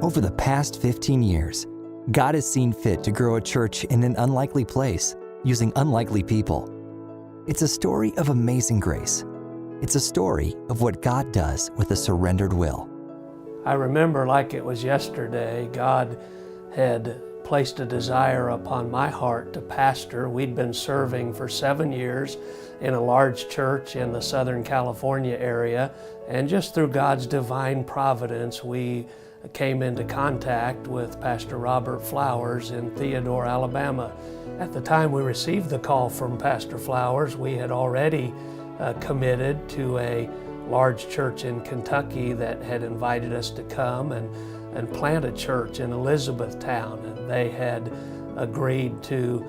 Over the past 15 years, God has seen fit to grow a church in an unlikely place, using unlikely people. It's a story of amazing grace. It's a story of what God does with a surrendered will. I remember like it was yesterday, God had placed a desire upon my heart to pastor. We'd been serving for 7 years in a large church in the Southern California area, and just through God's divine providence, we came into contact with Pastor Robert Flowers in Theodore, Alabama. At the time we received the call from Pastor Flowers, we had already committed to a large church in Kentucky that had invited us to come and plant a church in Elizabethtown, and they had agreed to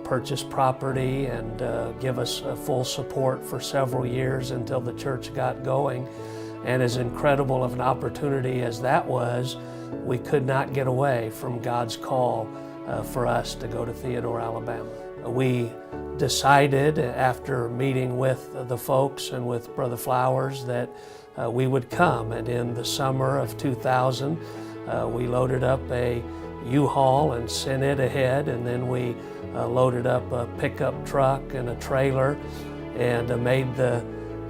purchase property and give us full support for several years until the church got going. And as incredible of an opportunity as that was, we could not get away from God's call for us to go to Theodore, Alabama. We decided after meeting with the folks and with Brother Flowers that we would come, and in the summer of 2000 we loaded up a U-Haul and sent it ahead, and then we loaded up a pickup truck and a trailer and made the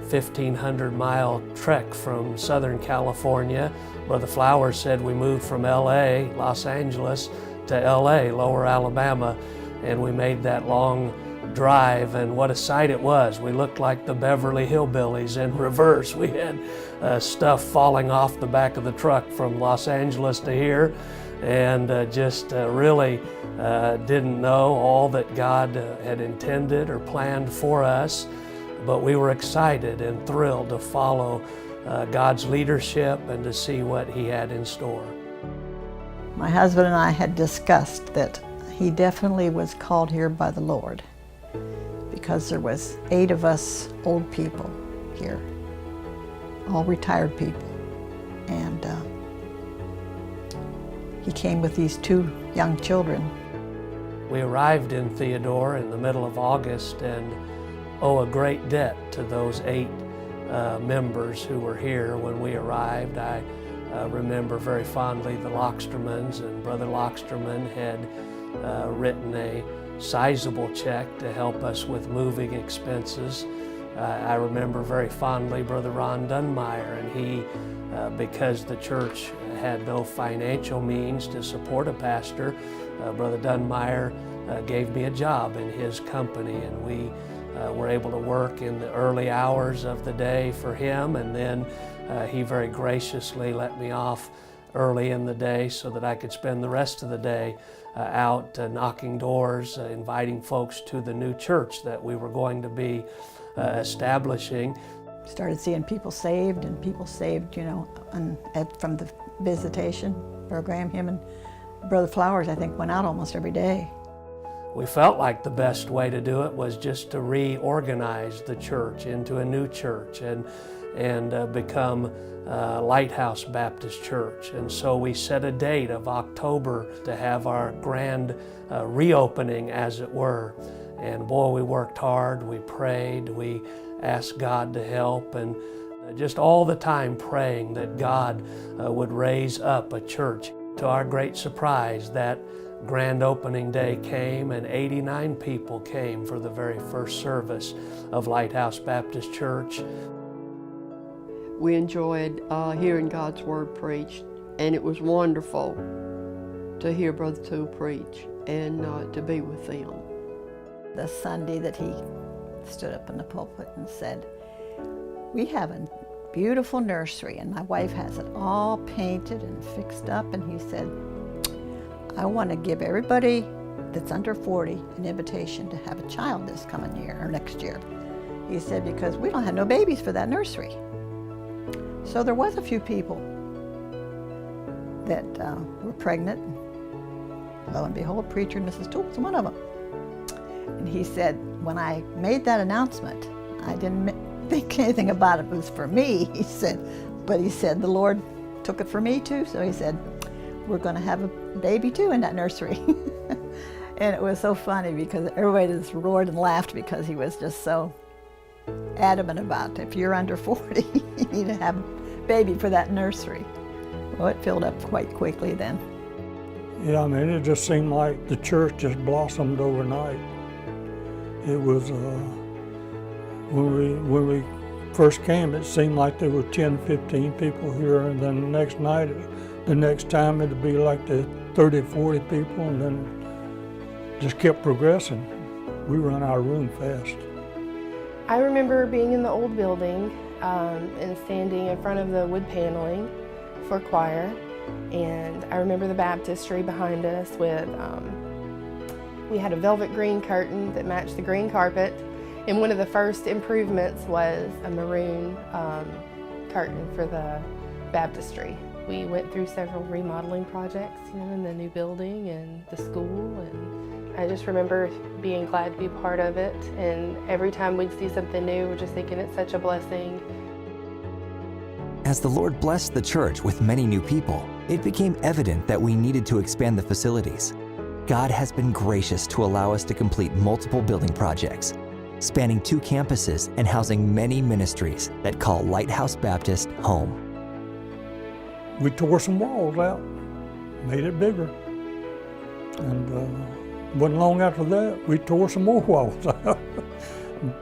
1,500-mile trek from Southern California. Brother Flowers said we moved from LA, Los Angeles, to LA, Lower Alabama, and we made that long drive, and what a sight it was. We looked like the Beverly Hillbillies in reverse. We had stuff falling off the back of the truck from Los Angeles to here, and just really didn't know all that God had intended or planned for us. But we were excited and thrilled to follow God's leadership and to see what He had in store. My husband and I had discussed that he definitely was called here by the Lord, because there was 8 of us old people here, all retired people. And he came with these 2 young children. We arrived in Theodore in the middle of August and owe a great debt to those 8 members who were here when we arrived. I remember very fondly the Lockstermans, and Brother Locksterman had written a sizable check to help us with moving expenses. I remember very fondly Brother Ron Dunmeyer, and he, because the church had no financial means to support a pastor, Brother Dunmeyer gave me a job in his company, and we were able to work in the early hours of the day for him, and then he very graciously let me off early in the day so that I could spend the rest of the day out knocking doors, inviting folks to the new church that we were going to be establishing. Started seeing people saved, you know, from the visitation program. Him and Brother Flowers, I think, went out almost every day. We felt like the best way to do it was just to reorganize the church into a new church and become Lighthouse Baptist Church. And so we set a date of October to have our grand reopening, as it were. And boy, we worked hard, we prayed, we asked God to help, and just all the time praying that God would raise up a church. To our great surprise, that grand opening day came, and 89 people came for the very first service of Lighthouse Baptist Church. We enjoyed hearing God's Word preached, and it was wonderful to hear Brother Toole preach and to be with them. The Sunday that he stood up in the pulpit and said, "We have a beautiful nursery, and my wife has it all painted and fixed up," and he said, "I want to give everybody that's under 40 an invitation to have a child this coming year or next year." He said, "Because we don't have no babies for that nursery." So there was a few people that were pregnant. Lo and behold, preacher and Mrs. Toole was one of them. And he said, when I made that announcement, I didn't think anything about it was for me, he said, but he said the Lord took it for me too. So he said, we're going to have a baby too in that nursery. And it was so funny because everybody just roared and laughed because he was just so adamant about, if you're under 40, you need to have a baby for that nursery. Well, it filled up quite quickly then. Yeah, I mean, it just seemed like the church just blossomed overnight. It was, when we first came, it seemed like there were 10, 15 people here, and then the next time it'd be like the 30, 40 people, and then just kept progressing. We run our room fast. I remember being in the old building and standing in front of the wood paneling for choir, and I remember the baptistry behind us with, we had a velvet green curtain that matched the green carpet, and one of the first improvements was a maroon curtain for the baptistry. We went through several remodeling projects, in the new building and the school, and I just remember being glad to be part of it, and every time we'd see something new, we're just thinking it's such a blessing. As the Lord blessed the church with many new people, it became evident that we needed to expand the facilities. God has been gracious to allow us to complete multiple building projects, spanning 2 campuses and housing many ministries that call Lighthouse Baptist home. We tore some walls out, made it bigger. And wasn't long after that, we tore some more walls out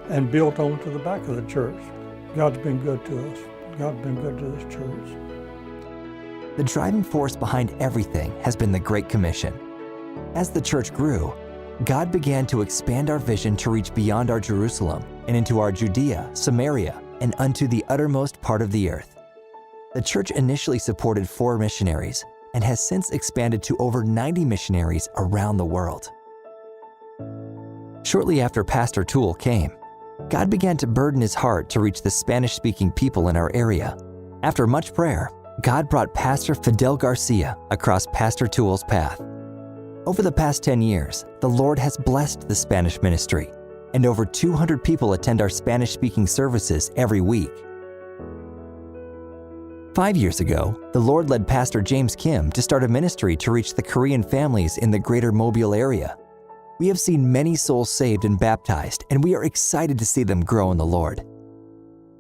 and built onto the back of the church. God's been good to us. God's been good to this church. The driving force behind everything has been the Great Commission. As the church grew, God began to expand our vision to reach beyond our Jerusalem and into our Judea, Samaria, and unto the uttermost part of the earth. The church initially supported 4 missionaries and has since expanded to over 90 missionaries around the world. Shortly after Pastor Toole came, God began to burden his heart to reach the Spanish-speaking people in our area. After much prayer, God brought Pastor Fidel Garcia across Pastor Toole's path. Over the past 10 years, the Lord has blessed the Spanish ministry, and over 200 people attend our Spanish-speaking services every week. 5 years ago, the Lord led Pastor James Kim to start a ministry to reach the Korean families in the greater Mobile area. We have seen many souls saved and baptized, and we are excited to see them grow in the Lord.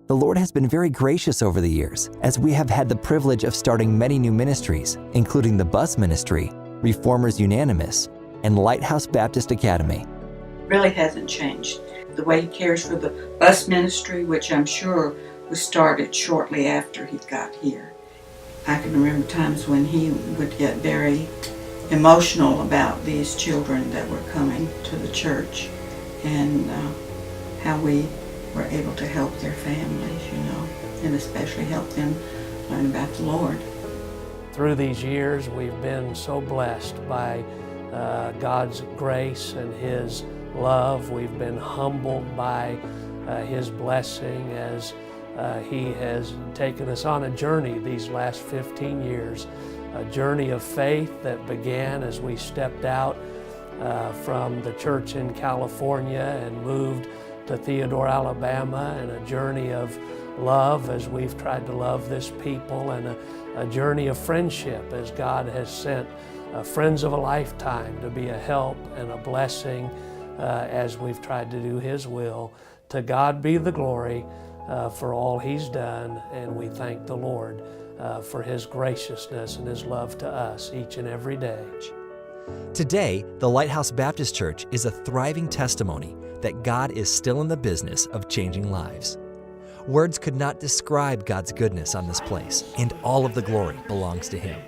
The Lord has been very gracious over the years, as we have had the privilege of starting many new ministries, including the Bus Ministry, Reformers Unanimous, and Lighthouse Baptist Academy. Really hasn't changed. The way he cares for the bus ministry, which I'm sure was started shortly after he got here. I can remember times when he would get very emotional about these children that were coming to the church and how we were able to help their families, and especially help them learn about the Lord. Through these years, we've been so blessed by God's grace and His love. We've been humbled by His blessing as He has taken us on a journey these last 15 years, a journey of faith that began as we stepped out from the church in California and moved to Theodore, Alabama, and a journey of love as we've tried to love this people, and a journey of friendship as God has sent friends of a lifetime to be a help and a blessing as we've tried to do His will. To God be the glory for all He's done, and we thank the Lord for His graciousness and His love to us each and every day. Today, the Lighthouse Baptist Church is a thriving testimony that God is still in the business of changing lives. Words could not describe God's goodness on this place, and all of the glory belongs to Him.